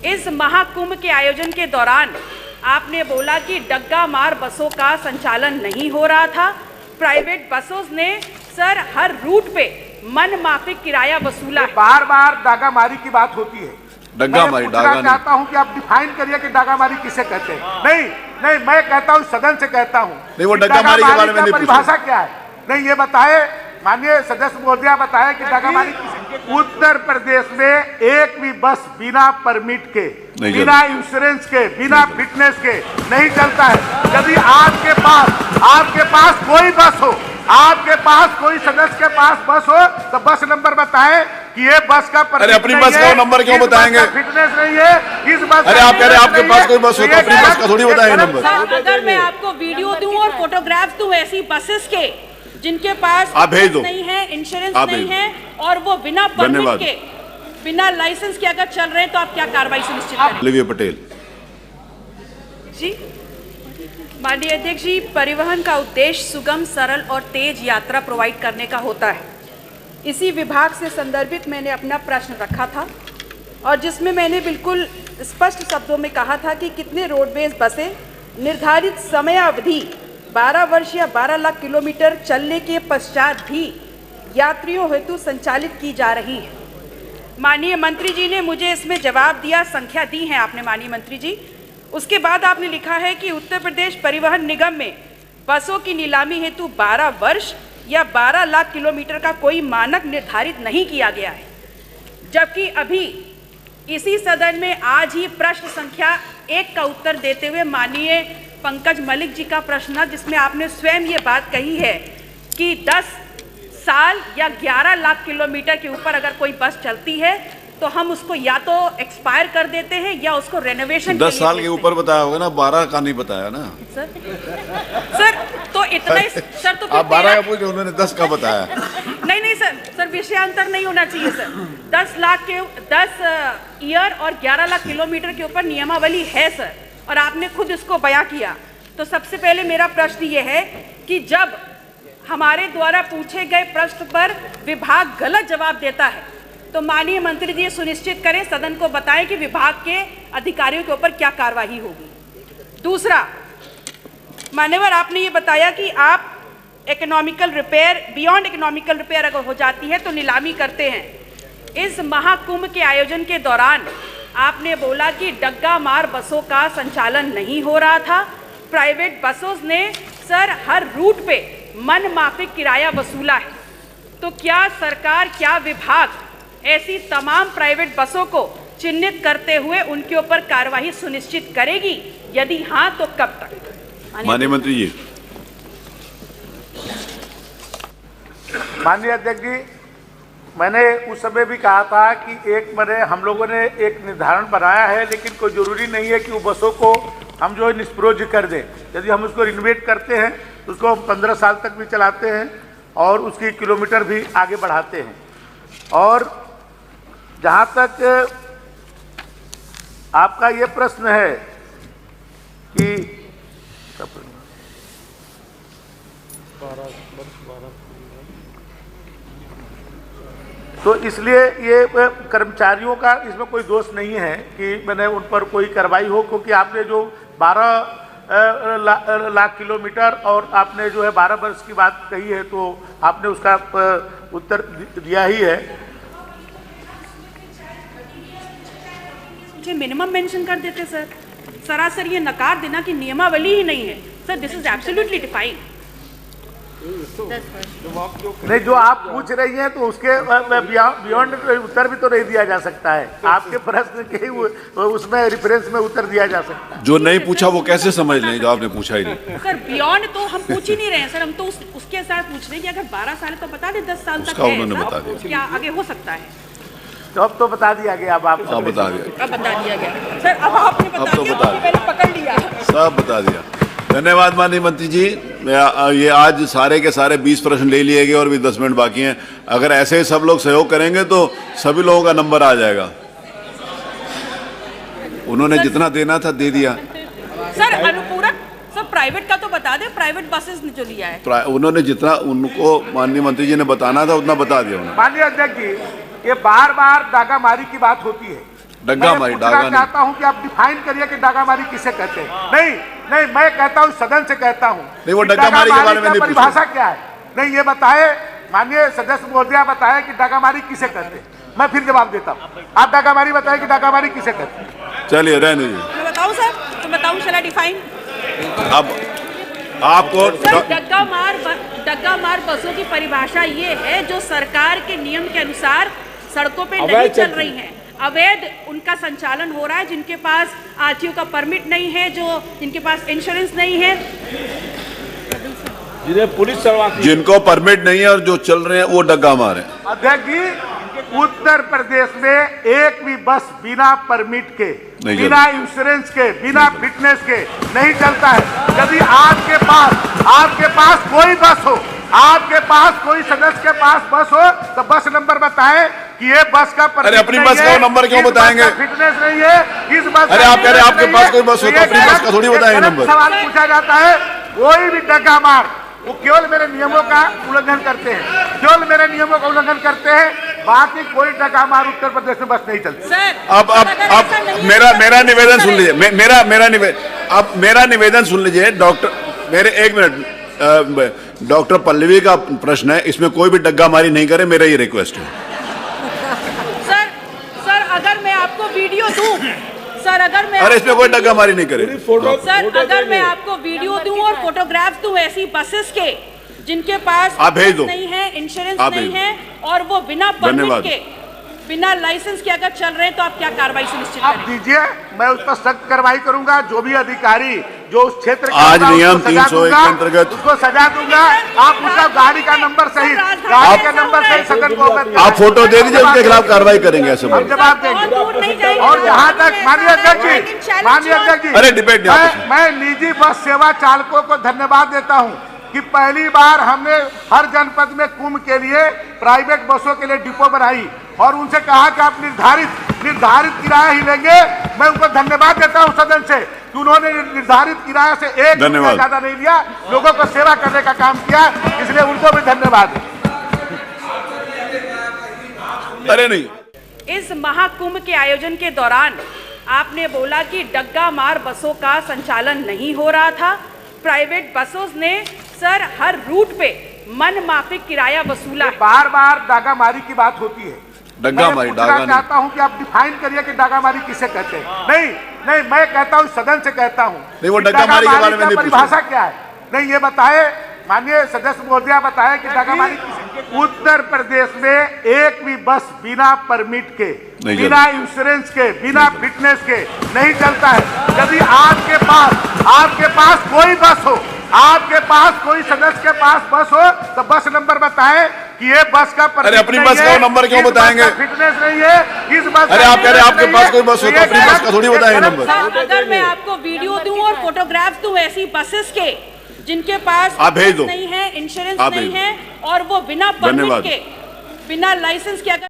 इस महाकुंभ के आयोजन के दौरान आपने बोला कि डग्गा मार बसों का संचालन नहीं हो रहा था। प्राइवेट बसों ने सर हर रूट पे मन माफिक किराया वसूला है। बार बार डागामारी की बात होती है। डग्गामारी, मैं चाहता हूं कि आप डिफाइन करिए कि डागामारी किसे कहते हैं। नहीं मैं कहता हूं, सदन से कहता हूं, नहीं वो डग्गामारी के बारे में नहीं परिभाषा क्या है। नहीं ये बताए माननीय सदस्य महोदया, बताए कि डागामारी किसे। उत्तर प्रदेश में एक भी बस बिना परमिट के, बिना इंश्योरेंस के, बिना फिटनेस के नहीं चलता है। यदि आपके पास कोई बस हो, आपके पास कोई सदस्य के पास बस हो, तो बस नंबर बताएं कि ये बस का परमिट। अरे अपनी बस का नंबर क्यों बताएंगे? फिटनेस नहीं है इस बस। अरे आप कह रहे हैं आपके पास कोई बस हो तो अपनी बस का थोड़ी बताएंगे नंबर। अगर मैं आपको वीडियो दूं और फोटोग्राफ दूं ऐसी बसेस के जिनके पास आप भेज दो, नहीं है, इंश्योरेंस नहीं है और वो बिना परमिट के, बिना लाइसेंस के अगर चल रहे हैं, तो आप क्या कार्रवाई सुनिश्चित करेंगे? लिविया पटेल जी। माननीय अध्यक्ष जी, परिवहन का उद्देश्य सुगम, सरल और तेज यात्रा प्रोवाइड करने का होता है। इसी विभाग से संदर्भित मैंने अपना प्रश्न रखा था और जिसमें मैंने बिल्कुल स्पष्ट शब्दों में कहा था कि कितने रोडवेज बसें निर्धारित समय अवधि 12 वर्ष या 12 लाख किलोमीटर चलने के पश्चात भी यात्रियों हेतु संचालित की जा रही हैं। माननीय मंत्री जी ने मुझे इसमें जवाब दिया, संख्या दी है आपने माननीय मंत्री जी। उसके बाद आपने लिखा है कि उत्तर प्रदेश परिवहन निगम में बसों की नीलामी हेतु 12 वर्ष या 12 लाख किलोमीटर का कोई मानक निर्धारित नहीं किया गया है। जबकि अभी इसी सदन में आज ही प्रश्न संख्या 1 का उत्तर देते हुए माननीय पंकज मलिक जी का प्रश्न था, जिसमें आपने स्वयं ये बात कही है कि 10 साल या 11 लाख किलोमीटर के ऊपर अगर कोई बस चलती है तो हम उसको या तो एक्सपायर कर देते हैं या उसको रेनोवेशन। 10 साल के ऊपर बताया होगा ना, 12 का नहीं बताया ना सर तो इतना ही सर। तो आप 12 का पूछे, उन्होंने 10 का बताया। नहीं सर विषयांतर नहीं होना चाहिए सर। 10 ईयर और 11 लाख किलोमीटर के ऊपर नियमावली है सर, और आपने खुद इसको बयां किया। तो सबसे पहले मेरा प्रश्न ये है कि जब हमारे द्वारा पूछे गए प्रश्न पर विभाग गलत जवाब देता है तो माननीय मंत्री जी सुनिश्चित करें, सदन को बताएं कि विभाग के अधिकारियों के ऊपर क्या कार्रवाई होगी। दूसरा, मान्यवर आपने ये बताया कि आप economical repair, beyond economical repair अगर हो जाती है तो नीलामी करते हैं। इस महाकुंभ के आयोजन के दौरान आपने बोला कि डग्गा मार बसों का संचालन नहीं हो रहा था। प्राइवेट बसों ने सर हर रूट पे मन माफिक किराया वसूला है। तो क्या सरकार, क्या विभाग ऐसी तमाम प्राइवेट बसों को चिन्हित करते हुए उनके ऊपर कार्रवाई सुनिश्चित करेगी? यदि हाँ तो कब तक? माननीय मंत्री जी। माननीय अध्यक्ष जी, मैंने उस समय भी कहा था कि हम लोगों ने एक निर्धारण बनाया है, लेकिन कोई जरूरी नहीं है कि वो बसों को हम जो है निष्प्रयोज्य कर दें। यदि हम उसको रिनोवेट करते हैं तो उसको हम 15 साल तक भी चलाते हैं और उसकी किलोमीटर भी आगे बढ़ाते हैं। और जहाँ तक आपका ये प्रश्न है कि तो इसलिए ये कर्मचारियों का इसमें कोई दोष नहीं है कि मैंने उन पर कोई कार्रवाई हो, क्योंकि आपने जो 12 लाख किलोमीटर और आपने जो है 12 वर्ष की बात कही है, तो आपने उसका उत्तर दिया ही है। मुझे मिनिमम मेंशन कर देते सर। सरासर ये नकार देना कि नियमावली ही नहीं है sir, this is absolutely defined. नहीं, जो आप पूछ रही हैं तो उसके बियॉन्ड उत्तर भी तो नहीं दिया जा सकता है। आपके प्रश्न के उसमें रेफरेंस में उत्तर दिया जा सकता है। जो नहीं पूछा वो कैसे समझ लें जो आपने पूछा ही नहीं? सर बियॉन्ड तो हम पूछ ही नहीं रहे हैं सर, हम तो उसके साथ पूछ रहे हैं कि अगर 12 साल तो बता दें, 10 साल तक उसका उन्होंने बता दिया, क्या आगे हो सकता है? तो अब तो बता दिया गया। अब आपको बता दिया, अब बता दिया गया सर। अब आपने बता दिया, पहले पकड़ लिया, सब बता दिया। धन्यवाद माननीय मंत्री जी। ये आज सारे के सारे 20 प्रश्न ले लिए गए और भी 10 मिनट बाकी हैं। अगर ऐसे ही सब लोग सहयोग करेंगे तो सभी लोगों का नंबर आ जाएगा। उन्होंने जितना देना था दे दिया सर। अनुपूरक सब प्राइवेट का तो बता दें, प्राइवेट बसेस ने जो लिया है उन्होंने जितना उनको माननीय मंत्री जी ने बताना था उतना बता दिया उन्होंने। माननीय अध्यक्ष जी, ये बार बार दागामारी की बात होती है। डग्गामारी, डागा नहीं। चाहता हूं कि आप डिफाइन करिए कि डागामारी किसे कहते हैं। नहीं, मैं कहता हूं, सदन से कहता हूं, नहीं, वो डग्गामारी के बारे में नहीं पूछा। परिभाषा क्या है? नहीं, ये बताए माननीय सदस्य महोदया, बताए कि डागामारी किसे कहते हैं। मैं फिर जवाब देता हूं, आप डागामारी बताए कि डागामारी किसे कहते हैं। चलिए रहने दीजिए। मैं बताऊं सर, तो बताऊं, चला डिफाइन। अब आपको डग्गा मार बसों की परिभाषा ये है जो सरकार के नियम के अनुसार सड़कों पे नहीं चल रही हैं, अवैध उनका संचालन हो रहा है, जिनके पास आरटीओ का परमिट नहीं है, जिनके पास इंश्योरेंस नहीं है, जिन्हें पुलिस जिनको परमिट नहीं है और जो चल रहे हैं वो डग्गा मार है। अध्यक्ष जी, उत्तर प्रदेश में एक भी बस बिना परमिट के, बिना इंश्योरेंस के, बिना फिटनेस के नहीं चलता है। यदि आपके पास कोई बस हो, आपके पास कोई सदस्य के पास बस हो, तो बस नंबर बताएं कि ये बस का परमिट। अरे अपनी बस का नंबर क्यों बताएंगे? फिटनेस नहीं है इस बस। अरे आप कह रहे हैं आपके पास कोई बस हो तो अपनी बस का थोड़ी बताएंगे नंबर। सवाल पूछा जाता है, कोई भी डग्गा मार वो केवल मेरे नियमों का उल्लंघन करते हैं, केवल मेरे नियमों का उल्लंघन करते हैं, बाकी कोई डग्गा मार उत्तर प्रदेश में बस नहीं चलती। अब मेरा निवेदन सुन लीजिए, मेरा निवेदन सुन लीजिए डॉक्टर, मेरे एक मिनट, डॉक्टर पल्लवी का प्रश्न है, इसमें कोई भी डग्गा मारी नहीं करे, मेरा ये रिक्वेस्ट है। सर अगर मैं आपको वीडियो दूं, अरे इसमें कोई डग्गा मारी नहीं करे। सर अगर मैं आपको वीडियो दूं और फोटोग्राफ दूं ऐसी बसेस के जिनके पास आप भेज दो, नहीं है, इंश्योरेंस नहीं है, और वो बिना परमिट के, बिना लाइसेंस के अगर चल रहे हैं, तो आप क्या कार्रवाई सुनिश्चित आप दीजिए, मैं उस पर सख्त कार्रवाई करूंगा। जो भी अधिकारी जो उस क्षेत्र के आज नियम 301 के अंतर्गत उसको सजा दूंगा। आप उसका गाड़ी का नंबर सहित, गाड़ी का नंबर सहित सदन को आप फोटो दे दीजिए, उनके खिलाफ कार्रवाई करेंगे ऐसे हम जवाब देंगे। और जहां तक माननीय अध्यक्ष जी, अरे डिबेट मैं निजी बस सेवा चालकों को धन्यवाद देता हूं कि पहली बार हमने हर जनपद में कुंभ के लिए प्राइवेट बसों के लिए डिपो बनाई और उनसे कहा कि आप निर्धारित किराया ही लेंगे। मैं उनको धन्यवाद देता हूं सदन से कि उन्होंने निर्धारित किराया से एक रुपया ज्यादा नहीं लिया, लोगों को सेवा करने का काम किया, इसलिए उनको भी धन्यवाद। अरे नहीं, इस महाकुंभ के आयोजन के दौरान आपने बोला कि डग्गा मार बसों का संचालन नहीं हो रहा था, प्राइवेट बसों ने सर हर रूट पे मन माफिक किराया वसूला है। बार डागामारी की बात होती है, डग्गामारी, डागा नहीं। चाहता हूं कि आप डिफाइन करिए कि डागामारी किसे कहते हैं। नहीं, मैं कहता हूं, सदन से कहता हूं, नहीं, वो डग्गामारी के बारे में नहीं पूछा। परिभाषा क्या है? नहीं, ये बताए माननीय सदस्य महोदया, बताए कि डागामारी उत्तर प्रदेश में एक भी बस बिना परमिट के, बिना इंश्योरेंस के, बिना फिटनेस के नहीं चलता है। यदि आपके पास कोई बस हो, आपके पास कोई सदस्य के पास बस हो, तो बस नंबर बताएं कि ये बस का परमिट। अरे अपनी बस का नंबर क्यों बताएंगे? फिटनेस नहीं है इस बस। अरे आप कह रहे हैं आपके पास कोई बस हो तो अपनी बस का थोड़ी बताएंगे नंबर। अगर मैं आपको वीडियो दूं और फोटोग्राफ दूं ऐसी बसेस के जिनके पास आप भेज दो, नहीं है, इंश्योरेंस नहीं है, और वो बिना परमिट के, बिना लाइसेंस के अगर